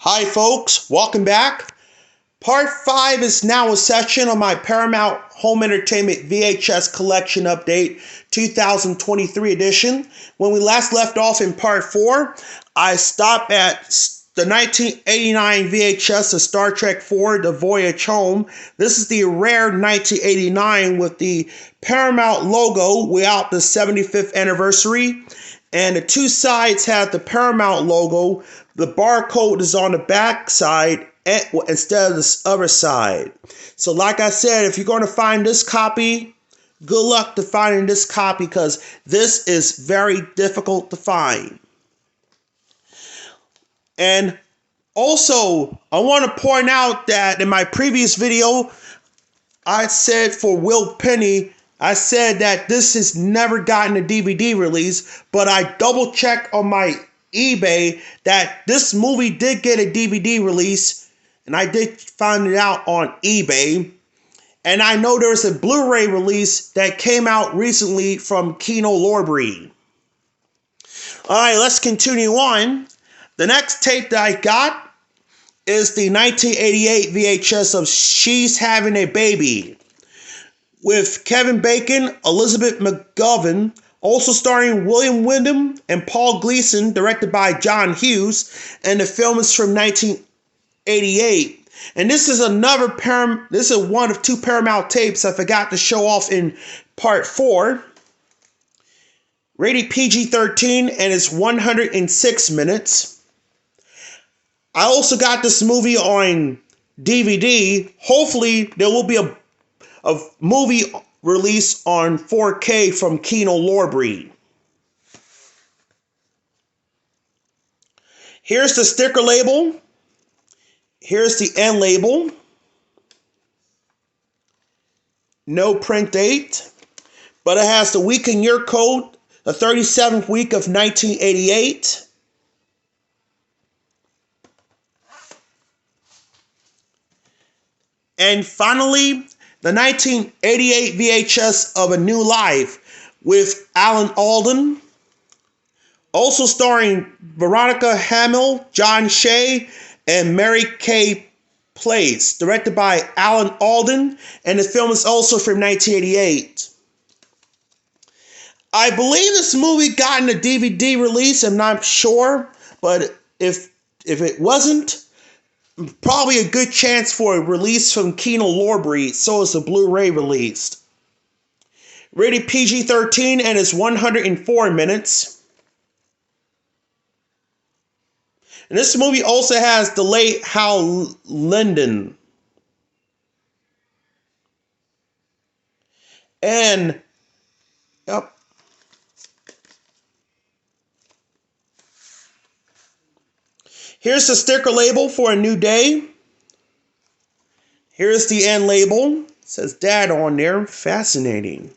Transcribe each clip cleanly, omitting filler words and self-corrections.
Hi folks, welcome back. Part 5 is now a section on my Paramount Home Entertainment VHS Collection Update 2023 edition. When we last left off in Part 4, I stopped at the 1989 VHS of Star Trek IV, The Voyage Home. This is the rare 1989 with the Paramount logo without the 75th anniversary. And the two sides have the Paramount logo. The barcode is on the back side instead of the other side. So like I said, if you're going to find this copy, good luck to finding this copy because this is very difficult to find. And also, I want to point out that in my previous video, I said for Will Penny, I said that this has never gotten a DVD release, but I double checked on my eBay that this movie did get a DVD release, and I did find it out on eBay. And I know there's a Blu-ray release that came out recently from Kino Lorbre. Alright, let's continue on. The next tape that I got is the 1988 VHS of She's Having a Baby, with Kevin Bacon, Elizabeth McGovern, also starring William Wyndham and Paul Gleason, directed by John Hughes, and the film is from 1988. And this is this is one of two Paramount tapes I forgot to show off in Part 4. Rated PG-13 and it's 106 minutes. I also got this movie on DVD. Hopefully there will be a movie release on 4K from Kino Lorbre. Here's the sticker label. Here's the end label. No print date, but it has the week and year code, the 37th week of 1988. And finally, the 1988 VHS of A New Life with Alan Alda, also starring Veronica Hamill, John Shea, and Mary Kay Place, directed by Alan Alda, and the film is also from 1988. I believe this movie got a DVD release, I'm not sure, but if it wasn't, probably a good chance for a release from Kino Lorbre, so is a Blu-ray released. Rated PG-13 and is 104 minutes. And this movie also has the late Hal Linden. And, yep. Here's the sticker label for A New Day. Here's the end label. It says Dad on there. Fascinating.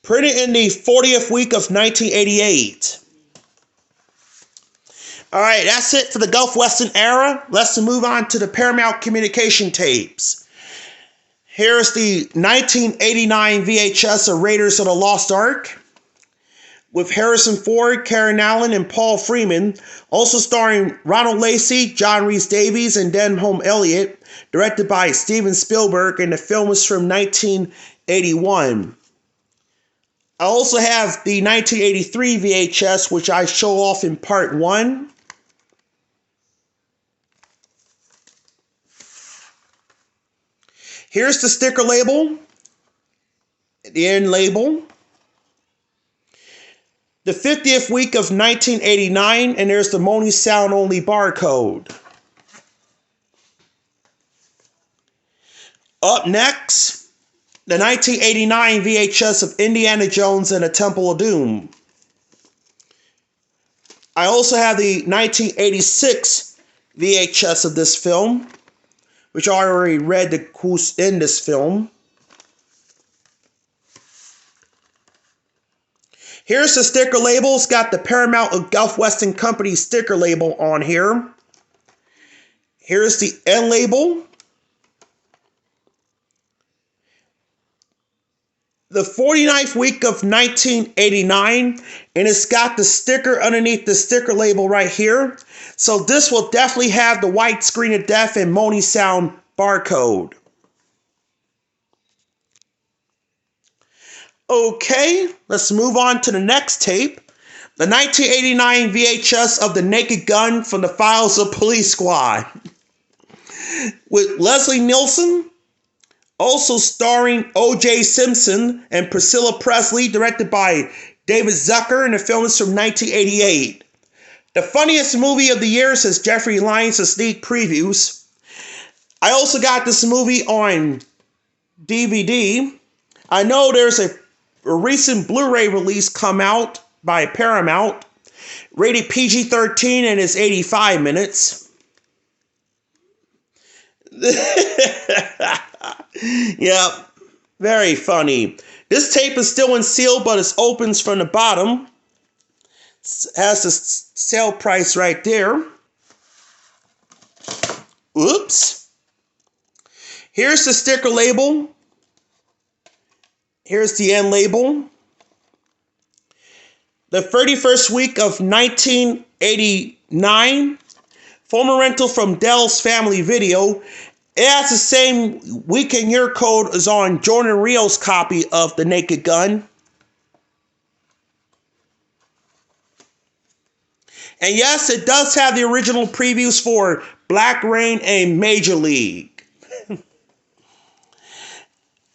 Printed in the 40th week of 1988. Alright, that's it for the Gulf Western era. Let's move on to the Paramount Communication tapes. Here's the 1989 VHS of Raiders of the Lost Ark, with Harrison Ford, Karen Allen, and Paul Freeman, also starring Ronald Lacey, John Rhys Davies, and Denholm Elliott, directed by Steven Spielberg, and the film is from 1981. I also have the 1983 VHS, which I show off in Part 1. Here's the sticker label, the end label. The 50th week of 1989, and there's the Moni Sound Only barcode. Up next, the 1989 VHS of Indiana Jones and the Temple of Doom. I also have the 1986 VHS of this film, which I already read who's in this film. Here's the sticker label. It's got the Paramount of Gulf Western Company sticker label on here. Here's the end label. the 49th week of 1989, and it's got the sticker underneath the sticker label right here. So this will definitely have the white screen of death and Moni sound barcode. Okay, let's move on to the next tape. The 1989 VHS of The Naked Gun from the Files of Police Squad. With Leslie Nielsen, also starring O.J. Simpson and Priscilla Presley, directed by David Zucker, and the film is from 1988. The funniest movie of the year, says Jeffrey Lyons of Sneak Previews. I also got this movie on DVD. I know there's a recent Blu-ray release come out by Paramount, rated PG-13 and is 85 minutes. Yep, very funny. This tape is still unsealed, but it opens from the bottom. It has the sale price right there. Oops. Here's the sticker label. Here's the end label. The 31st week of 1989. Former rental from Dell's Family Video. It has the same week and year code as on Jordan Rio's copy of The Naked Gun. And yes, it does have the original previews for Black Rain and Major League.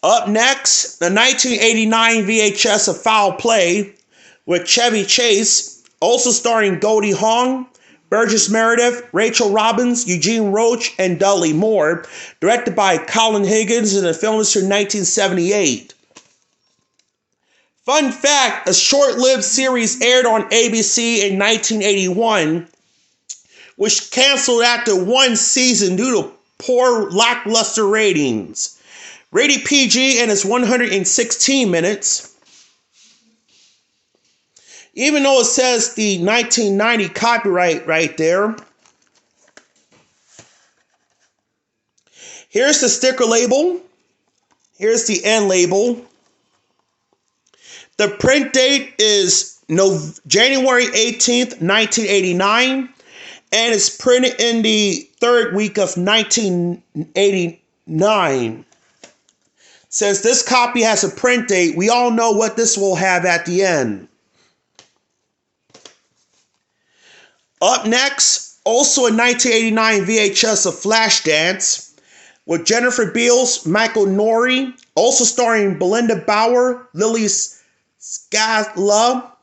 Up next, the 1989 VHS of Foul Play with Chevy Chase, also starring Goldie Hawn, Burgess Meredith, Rachel Robbins, Eugene Roach, and Dudley Moore, directed by Colin Higgins, and the film is from 1978. Fun fact, a short-lived series aired on ABC in 1981, which canceled after one season due to poor, lackluster ratings. Rated PG and is 116 minutes. Even though it says the 1990 copyright right there. Here's the sticker label. Here's the end label. The print date is January 18th, 1989. And it's printed in the third week of 1989. Since this copy has a print date, we all know what this will have at the end. Up next, also a 1989 VHS of Flashdance with Jennifer Beals, Michael Nouri, also starring Belinda Bauer, Lily Scala,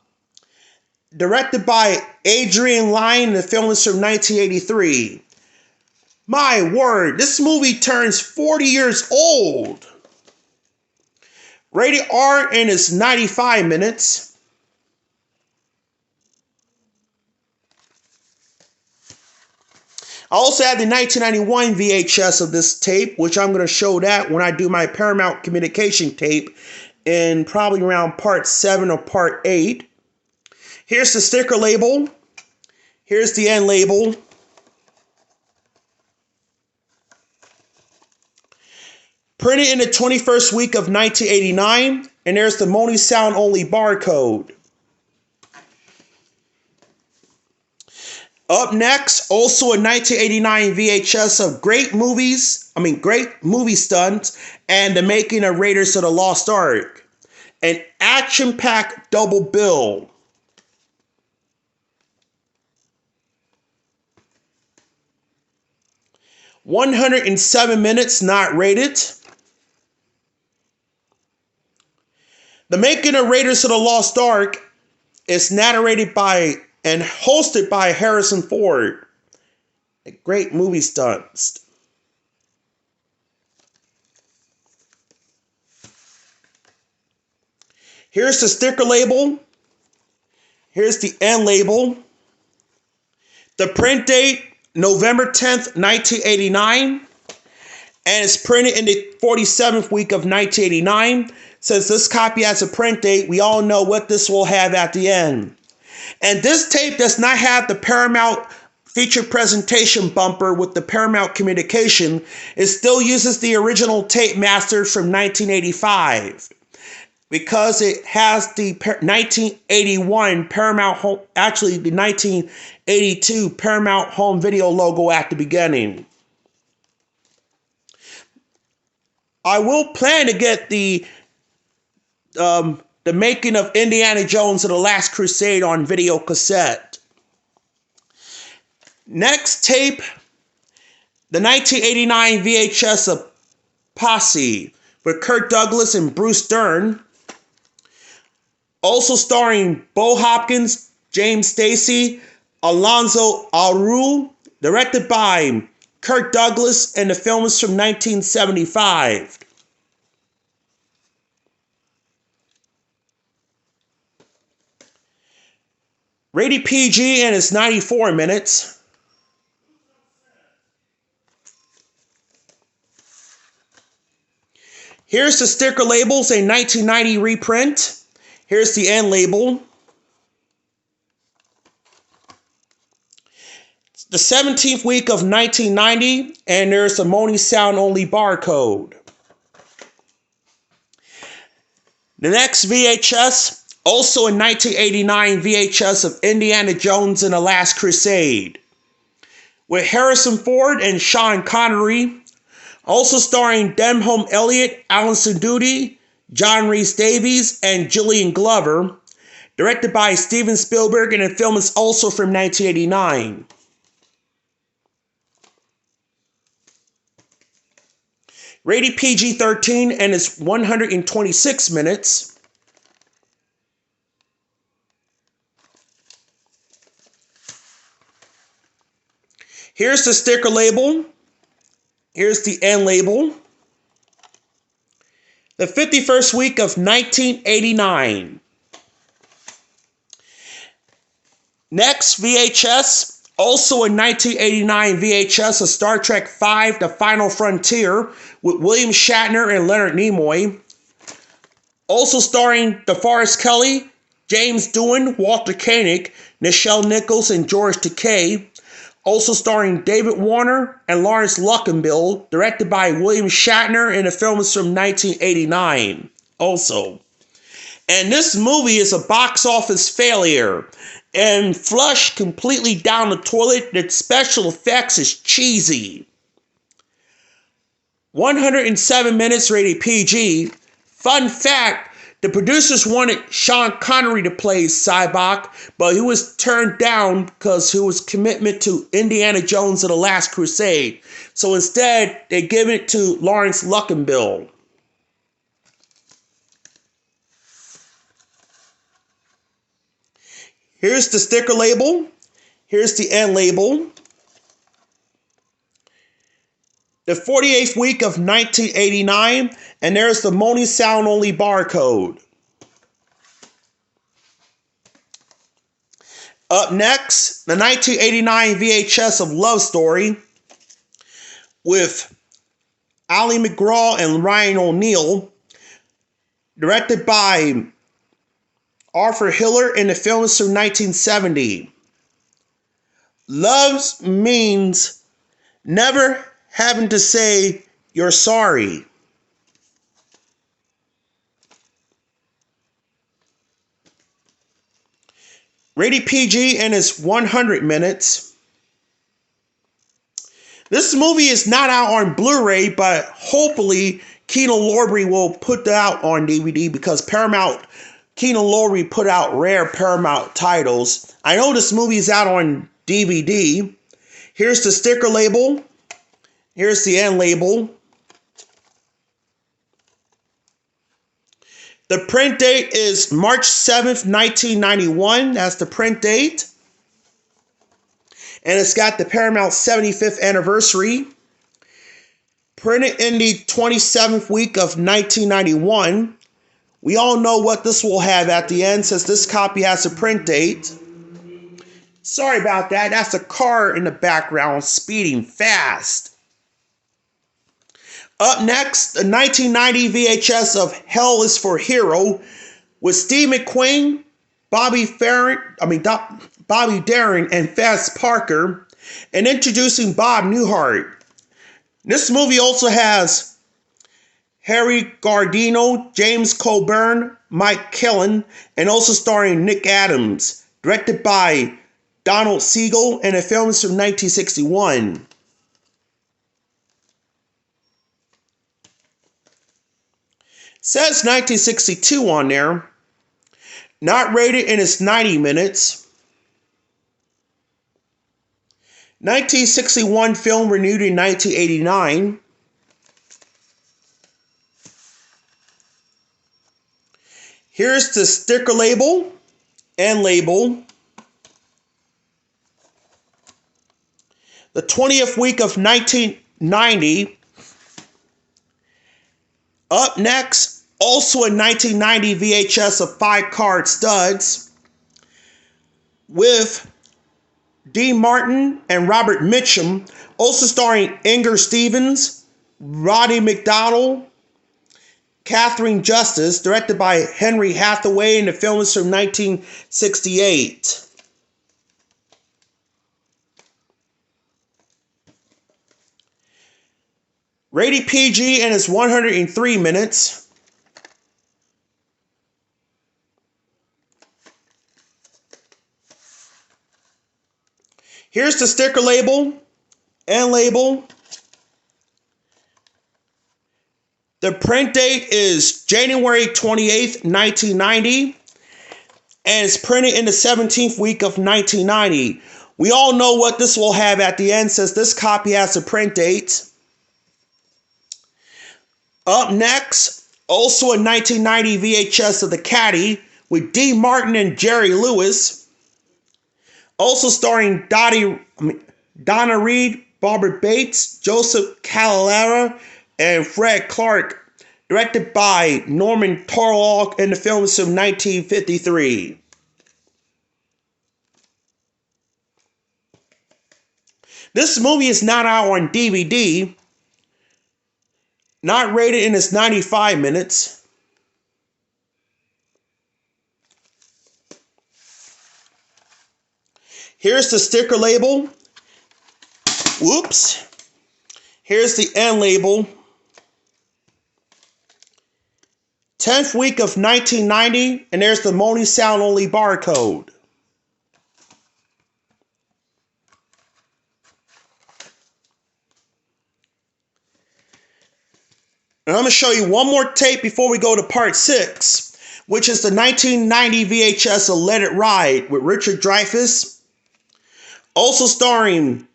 directed by Adrian Lyne, and the film is from 1983. My word, this movie turns 40 years old. Rated R and is 95 minutes. I also have the 1991 VHS of this tape, which I'm going to show that when I do my Paramount Communication tape in probably around part 7 or part 8. Here's the sticker label. Here's the end label. Printed in the 21st week of 1989, and there's the Moni Sound Only barcode. Up next, also a 1989 VHS of great movie stunts and the making of Raiders of the Lost Ark. An action-packed double bill. "107 minutes, not rated." The making of Raiders of the Lost Ark is narrated by and hosted by Harrison Ford. A great movie stunts. Here's the sticker label. Here's the end label. The print date, November 10th, 1989. And it's printed in the 47th week of 1989. Since this copy has a print date, we all know what this will have at the end. And this tape does not have the Paramount feature presentation bumper with the Paramount Communication. It still uses the original tape master from 1985. because it has the 1981 Paramount home, actually the 1982 Paramount home video logo at the beginning. I will plan to get the making of Indiana Jones and the Last Crusade on video cassette. Next tape, the 1989 VHS of Posse with Kirk Douglas and Bruce Dern. Also starring Bo Hopkins, James Stacy, Alonzo Aru, directed by Kirk Douglas, and the film is from 1975. Rated PG and it's 94 minutes. Here's the sticker labels, a 1990 reprint. Here's the end label. It's the 17th week of 1990, and there's the Moni sound only barcode. The next VHS, also in 1989 VHS of Indiana Jones and the Last Crusade, with Harrison Ford and Sean Connery, also starring Denholm Elliott, Alison Doody, John Rhys Davies, and Gillian Glover, directed by Steven Spielberg, and the film is also from 1989. Rated PG-13 and it's 126 minutes. Here's the sticker label. Here's the end label. The 51st week of 1989. Next VHS, also in 1989 VHS of Star Trek V, The Final Frontier, with William Shatner and Leonard Nimoy. Also starring DeForest Kelley, James Doohan, Walter Koenig, Nichelle Nichols, and George Takei. Also starring David Warner and Lawrence Luckinbill, directed by William Shatner, and the film is from 1989 also. And this movie is a box office failure and flushed completely down the toilet. The special effects is cheesy. 107 minutes, rated PG. Fun fact, the producers wanted Sean Connery to play Sybok, but he was turned down because he was commitment to Indiana Jones and the Last Crusade. So instead, they gave it to Lawrence Luckinbill. Here's the sticker label. Here's the end label. The 48th week of 1989, and there's the Moni sound only barcode. Up next, the 1989 VHS of Love Story with Ali McGraw and Ryan O'Neal, directed by Arthur Hiller, and the film is from 1970. Love means never having to say you're sorry. Rated PG and it's 100 minutes. This movie is not out on Blu-ray, but hopefully Kino Lorber will put that out on DVD because Kino Lorber put out rare Paramount titles. I know this movie is out on DVD. Here's the sticker label. Here's the end label. The print date is March 7th, 1991. That's the print date. And it's got the Paramount 75th anniversary. Printed in the 27th week of 1991. We all know what this will have at the end since this copy has a print date. Sorry about that. That's a car in the background speeding fast. Up next, the 1990 VHS of Hell is for Hero with Steve McQueen, Bobby Darin, and Fess Parker, and introducing Bob Newhart. This movie also has Harry Guardino, James Coburn, Mike Killen, and also starring Nick Adams. Directed by Donald Siegel, and the film is from 1961. Says 1962 on there. Not rated, and it's 90 minutes. 1961 film, renewed in 1989. Here's the sticker label and label. The 20th week of 1990. Up next, also a 1990 VHS of 5-card studs with Dean Martin and Robert Mitchum, also starring Inger Stevens, Roddy McDowell, Katherine Justice, directed by Henry Hathaway, and the film is from 1968. Rated PG, and it's 103 minutes. Here's the sticker label and label. The print date is January 28th, 1990, and it's printed in the 17th week of 1990. We all know what this will have at the end, since this copy has a print date. Up next, also a 1990 VHS of the Caddy with Dean Martin and Jerry Lewis. Also starring Donna Reed, Barbara Bates, Joseph Cavalera, and Fred Clark. Directed by Norman Torlock, and the film is from 1953. This movie is not out on DVD. Not rated, and it's 95 minutes. Here's the sticker label. Whoops. Here's the end label. 10th week of 1990, and there's the Money Sound Only barcode. And I'm going to show you one more tape before we go to part 6, which is the 1990 VHS of Let It Ride with Richard Dreyfuss. Also starring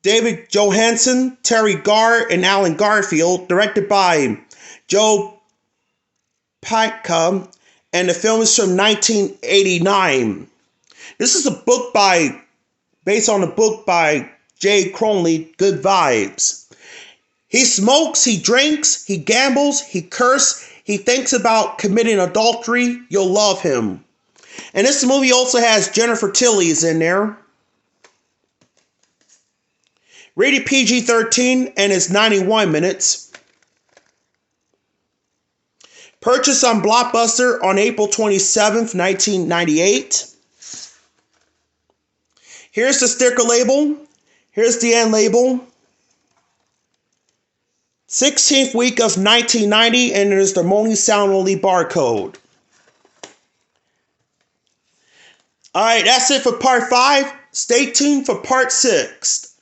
David Johansen, Terry Garr, and Alan Garfield. Directed by Joe Pytka, and the film is from 1989. This is a book based on a book by Jay Cronley, Good Vibes. He smokes, he drinks, he gambles, he curses, he thinks about committing adultery. You'll love him. And this movie also has Jennifer Tilly is in there. Rated PG-13, and it's 91 minutes. Purchased on Blockbuster on April 27th, 1998. Here's the sticker label. Here's the end label. 16th week of 1990, and there's the Money Sound Only barcode. Alright, that's it for part 5. Stay tuned for part 6.